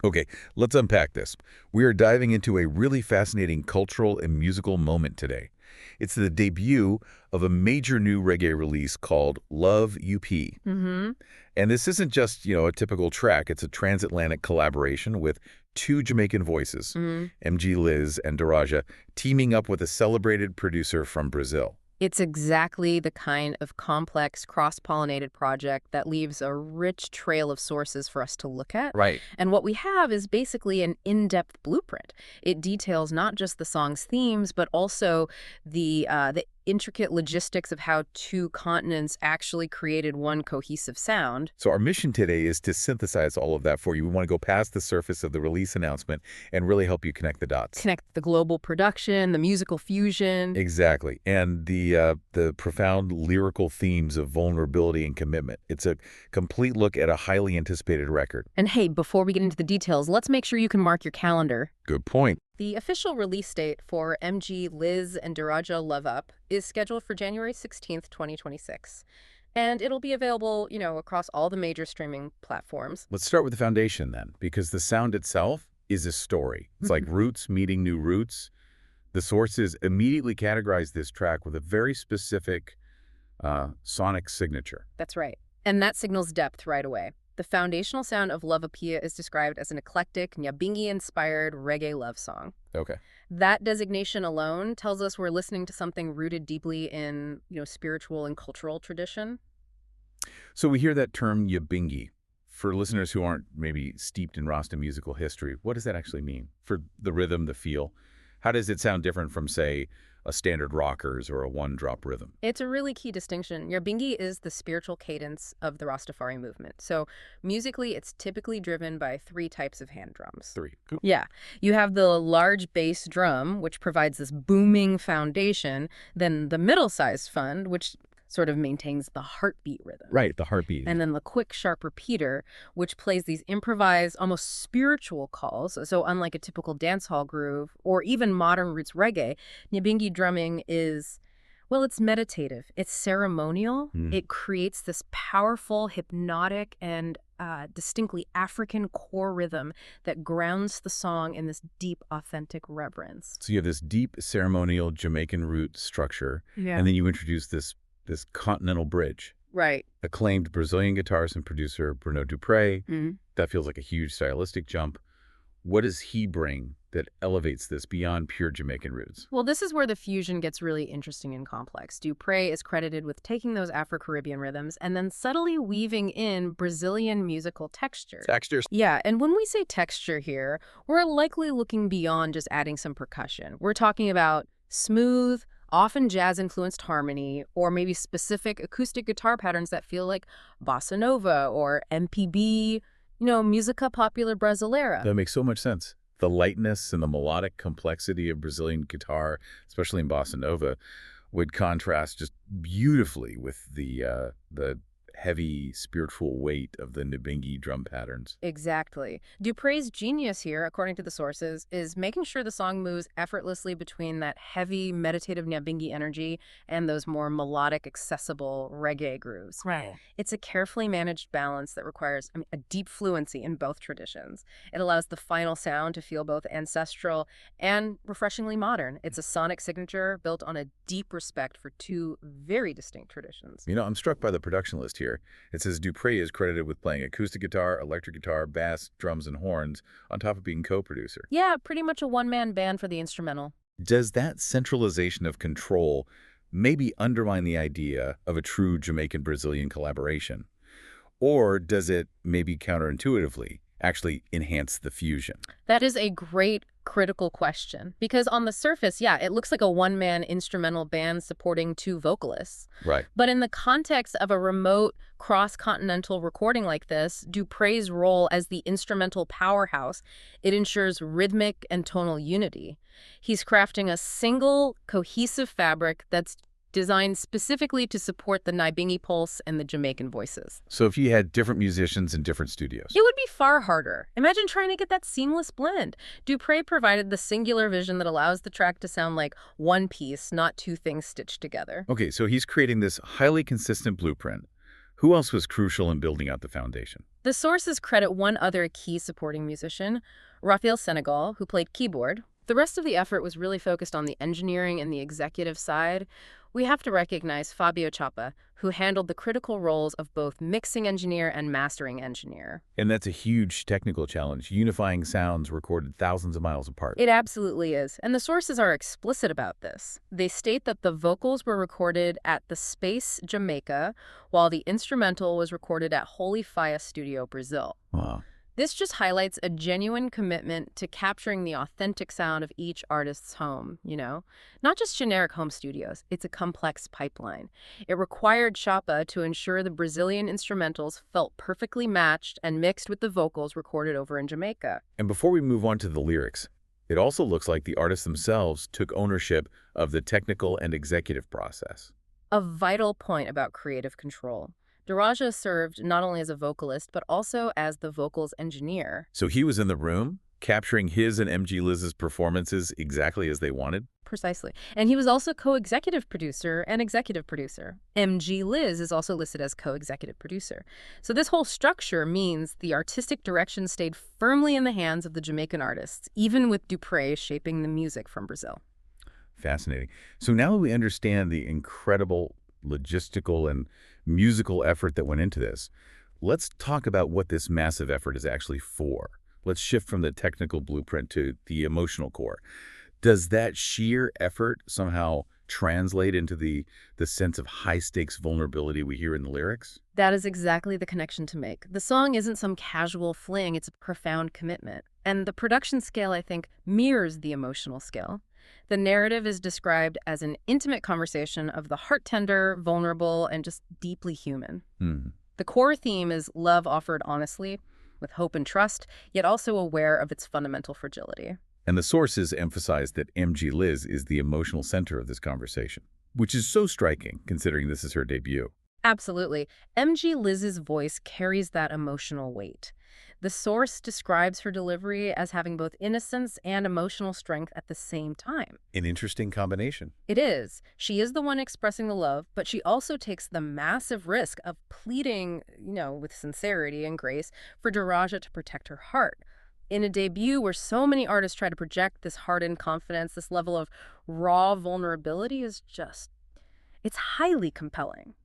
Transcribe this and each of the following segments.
Okay, let's unpack this. We are diving into a really fascinating cultural and musical moment today. It's the debut of a major new reggae release called Love UP. Mm-hmm. And this isn't just, a typical track. It's a transatlantic collaboration with two Jamaican voices, Mm-hmm. MG Liz and Derajah, teaming up with a celebrated producer from Brazil. It's exactly the kind of complex, cross-pollinated project that leaves a rich trail of sources for us to look at. Right. And what we have is basically an in-depth blueprint. It details not just the song's themes, but also the intricate logistics of how two continents actually created one cohesive sound. So our mission today is to synthesize all of that for you. We want to go past the surface of the release announcement and really help you connect the dots. Connect the global production, the musical fusion. Exactly. And the profound lyrical themes of vulnerability and commitment. It's a complete look at a highly anticipated record. And hey, before we get into the details, let's make sure you can mark your calendar. Good point. The official release date for MG Liz and Derajah Love Up is scheduled for January 16th, 2026. And it'll be available, across all the major streaming platforms. Let's start with the foundation then, because the sound itself is a story. It's like roots meeting new roots. The sources immediately categorize this track with a very specific sonic signature. That's right. And that signals depth right away. The foundational sound of Love Apia is described as an eclectic, Nyabinghi-inspired reggae love song. Okay. That designation alone tells us we're listening to something rooted deeply in, spiritual and cultural tradition. So we hear that term Nyabinghi. For listeners who aren't maybe steeped in Rasta musical history, what does that actually mean? For the rhythm, the feel, how does it sound different from, say, a standard rockers or a one-drop rhythm? It's a really key distinction. Nyabinghi is the spiritual cadence of the Rastafari movement. So musically, it's typically driven by three types of hand drums. Three. Yeah. You have the large bass drum, which provides this booming foundation, then the middle-sized fund, which sort of maintains the heartbeat rhythm. Right, the heartbeat. And then the quick, sharp repeater, which plays these improvised, almost spiritual calls. So unlike a typical dancehall groove or even modern roots reggae, Nyabinghi drumming is, well, it's meditative. It's ceremonial. It creates this powerful, hypnotic, and distinctly African core rhythm that grounds the song in this deep, authentic reverence. So you have this deep ceremonial Jamaican root structure, and then you introduce this continental bridge. Right. Acclaimed Brazilian guitarist and producer Bruno Dupré. That feels like a huge stylistic jump. What does he bring that elevates this beyond pure Jamaican roots? Well, this is where the fusion gets really interesting and complex. Dupré is credited with taking those Afro-Caribbean rhythms and then subtly weaving in Brazilian musical textures. Textures. Yeah, and when we say texture here, we're likely looking beyond just adding some percussion. We're talking about smooth, often jazz-influenced harmony, or maybe specific acoustic guitar patterns that feel like bossa nova or MPB, música popular brasileira. That makes so much sense. The lightness and the melodic complexity of Brazilian guitar, especially in bossa nova, would contrast just beautifully with the heavy spiritual weight of the Nyabinghi drum patterns. Exactly. Dupré's genius here, according to the sources, is making sure the song moves effortlessly between that heavy, meditative Nyabinghi energy and those more melodic, accessible reggae grooves. Right. It's a carefully managed balance that requires a deep fluency in both traditions. It allows the final sound to feel both ancestral and refreshingly modern. It's a sonic signature built on a deep respect for two very distinct traditions. I'm struck by the production list here. It says Dupré is credited with playing acoustic guitar, electric guitar, bass, drums, and horns, on top of being co-producer. Yeah, pretty much a one-man band for the instrumental. Does that centralization of control maybe undermine the idea of a true Jamaican-Brazilian collaboration? Or does it maybe counterintuitively actually enhance the fusion? That is a great critical question, because on the surface, yeah, it looks like a one-man instrumental band supporting two vocalists. Right. But in the context of a remote cross-continental recording like this, Dupré's role as the instrumental powerhouse, it ensures rhythmic and tonal unity. He's crafting a single, cohesive fabric that's designed specifically to support the Nyabinghi pulse and the Jamaican voices. So if you had different musicians in different studios? It would be far harder. Imagine trying to get that seamless blend. Dupré provided the singular vision that allows the track to sound like one piece, not two things stitched together. Okay, so he's creating this highly consistent blueprint. Who else was crucial in building out the foundation? The sources credit one other key supporting musician, Raphael Senegal, who played keyboard. The rest of the effort was really focused on the engineering and the executive side. We have to recognize Fabio Chapa, who handled the critical roles of both mixing engineer and mastering engineer. And that's a huge technical challenge, unifying sounds recorded thousands of miles apart. It absolutely is, and the sources are explicit about this. They state that the vocals were recorded at the Space, Jamaica, while the instrumental was recorded at Holy Fire Studio, Brazil. Wow. This just highlights a genuine commitment to capturing the authentic sound of each artist's home, Not just generic home studios, it's a complex pipeline. It required Chapa to ensure the Brazilian instrumentals felt perfectly matched and mixed with the vocals recorded over in Jamaica. And before we move on to the lyrics, it also looks like the artists themselves took ownership of the technical and executive process. A vital point about creative control. Derajah served not only as a vocalist, but also as the vocals engineer. So he was in the room, capturing his and MG Liz's performances exactly as they wanted? Precisely. And he was also co-executive producer and executive producer. MG Liz is also listed as co-executive producer. So this whole structure means the artistic direction stayed firmly in the hands of the Jamaican artists, even with Dupré shaping the music from Brazil. Fascinating. So now that we understand the incredible logistical and musical effort that went into this, let's talk about what this massive effort is actually for. Let's shift from the technical blueprint to the emotional core. Does that sheer effort somehow translate into the sense of high-stakes vulnerability we hear in the lyrics? That is exactly the connection to make. The song isn't some casual fling, it's a profound commitment. And the production scale, I think, mirrors the emotional scale. The narrative is described as an intimate conversation of the heart-tender, vulnerable, and just deeply human. The core theme is love offered honestly, with hope and trust, yet also aware of its fundamental fragility. And the sources emphasize that MG Liz is the emotional center of this conversation, which is so striking considering this is her debut. Absolutely. MG Liz's voice carries that emotional weight. The source describes her delivery as having both innocence and emotional strength at the same time. An interesting combination. It is. She is the one expressing the love, but she also takes the massive risk of pleading, with sincerity and grace for Derajah to protect her heart. In a debut where so many artists try to project this hardened confidence, this level of raw vulnerability it's highly compelling.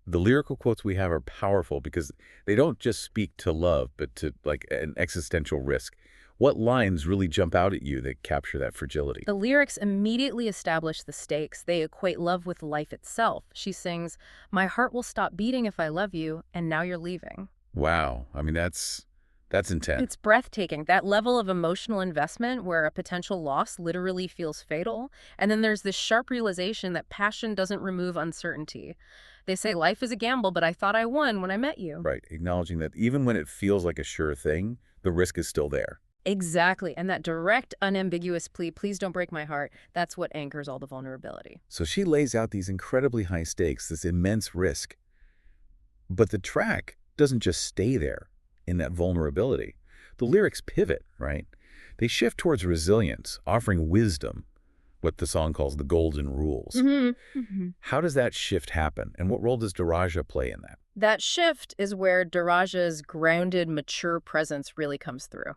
The lyrical quotes we have are powerful because they don't just speak to love, but to like an existential risk. What lines really jump out at you that capture that fragility? The lyrics immediately establish the stakes. They equate love with life itself. She sings, "My heart will stop beating if I love you, and now you're leaving." Wow. I mean, that's intense. It's breathtaking. That level of emotional investment where a potential loss literally feels fatal. And then there's this sharp realization that passion doesn't remove uncertainty. They say life is a gamble, but I thought I won when I met you. Right. Acknowledging that even when it feels like a sure thing, the risk is still there. Exactly. And that direct, unambiguous plea, please don't break my heart, that's what anchors all the vulnerability. So she lays out these incredibly high stakes, this immense risk. But the track doesn't just stay there in that vulnerability. The lyrics pivot, right? They shift towards resilience, offering wisdom, what the song calls the golden rules. How does that shift happen, and what role does Derajah play in that? That shift is where Derajah's grounded, mature presence really comes through.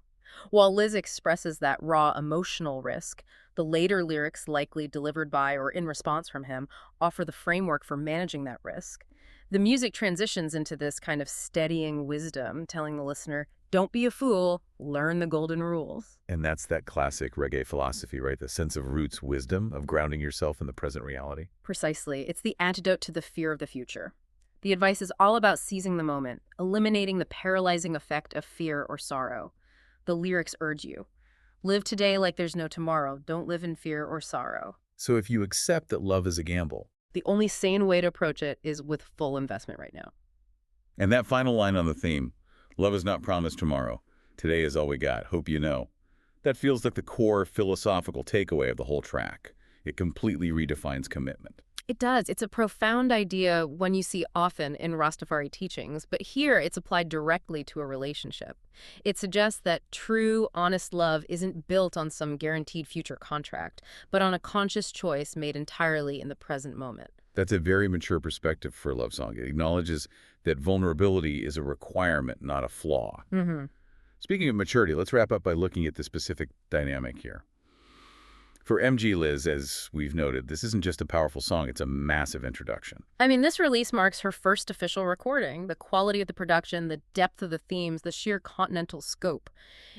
While Liz expresses that raw emotional risk, the later lyrics, likely delivered by or in response from him, offer the framework for managing that risk. The music transitions into this kind of steadying wisdom, telling the listener, don't be a fool, learn the golden rules. And that's that classic reggae philosophy, right? The sense of roots wisdom, of grounding yourself in the present reality. Precisely. It's the antidote to the fear of the future. The advice is all about seizing the moment, eliminating the paralyzing effect of fear or sorrow. The lyrics urge you. Live today like there's no tomorrow. Don't live in fear or sorrow. So if you accept that love is a gamble, the only sane way to approach it is with full investment right now. And that final line on the theme, love is not promised tomorrow. Today is all we got. Hope you know. That feels like the core philosophical takeaway of the whole track. It completely redefines commitment. It does. It's a profound idea one you see often in Rastafari teachings, but here it's applied directly to a relationship. It suggests that true, honest love isn't built on some guaranteed future contract, but on a conscious choice made entirely in the present moment. That's a very mature perspective for a love song. It acknowledges that vulnerability is a requirement, not a flaw. Hmm. Speaking of maturity, let's wrap up by looking at the specific dynamic here. For MG Liz, as we've noted, this isn't just a powerful song, it's a massive introduction. I mean, this release marks her first official recording. The quality of the production, the depth of the themes, the sheer continental scope.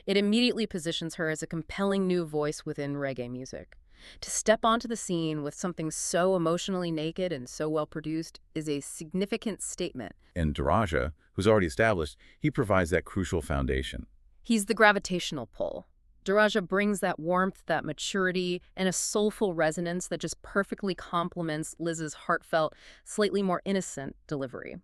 It immediately positions her as a compelling new voice within reggae music. To step onto the scene with something so emotionally naked and so well produced is a significant statement. And Derajah, who's already established, he provides that crucial foundation. He's the gravitational pull. Derajah brings that warmth, that maturity, and a soulful resonance that just perfectly complements Liz's heartfelt, slightly more innocent delivery.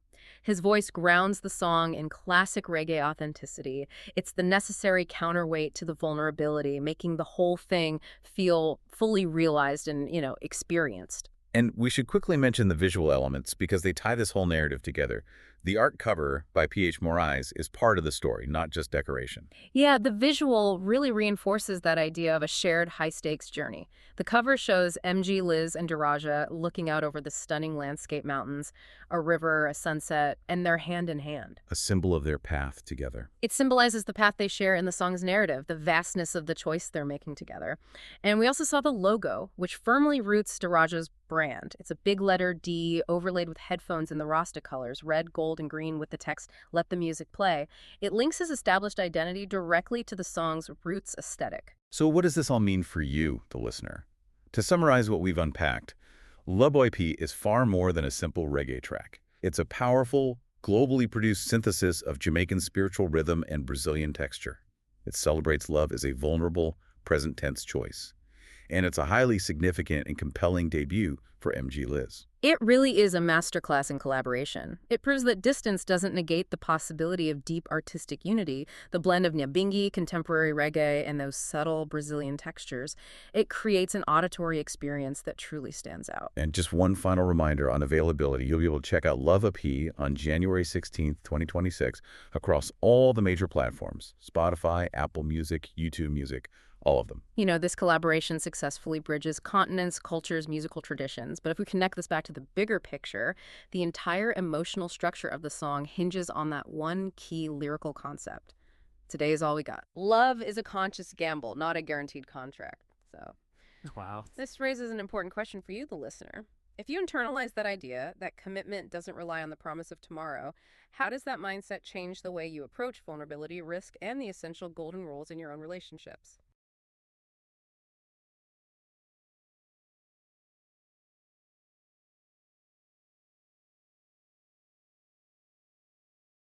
His voice grounds the song in classic reggae authenticity. It's the necessary counterweight to the vulnerability, making the whole thing feel fully realized and, experienced. And we should quickly mention the visual elements because they tie this whole narrative together. The art cover by P.H. Morais is part of the story, not just decoration. Yeah, the visual really reinforces that idea of a shared high-stakes journey. The cover shows MG, Liz, and Derajah looking out over the stunning landscape mountains, a river, a sunset, and they're hand in hand. A symbol of their path together. It symbolizes the path they share in the song's narrative, the vastness of the choice they're making together. And we also saw the logo, which firmly roots Derajah's brand. It's a big letter D overlaid with headphones in the Rasta colors, red, gold, and green with the text, "Let the music play." It links his established identity directly to the song's roots aesthetic. So what does this all mean for you, the listener? To summarize what we've unpacked, La Boy P is far more than a simple reggae track. It's a powerful, globally produced synthesis of Jamaican spiritual rhythm and Brazilian texture. It celebrates love as a vulnerable, present-tense choice. And it's a highly significant and compelling debut for MG Liz. It really is a masterclass in collaboration. It proves that distance doesn't negate the possibility of deep artistic unity, the blend of Nyabinghi, contemporary reggae, and those subtle Brazilian textures. It creates an auditory experience that truly stands out. And just one final reminder on availability, you'll be able to check out Love a P on January 16th, 2026 across all the major platforms, Spotify, Apple Music, YouTube Music, all of them. This collaboration successfully bridges continents, cultures, musical traditions. But if we connect this back to the bigger picture, the entire emotional structure of the song hinges on that one key lyrical concept. Today is all we got. Love is a conscious gamble, not a guaranteed contract. So, Wow. this raises an important question for you, the listener. If you internalize that idea, that commitment doesn't rely on the promise of tomorrow, how does that mindset change the way you approach vulnerability, risk, and the essential golden rules in your own relationships?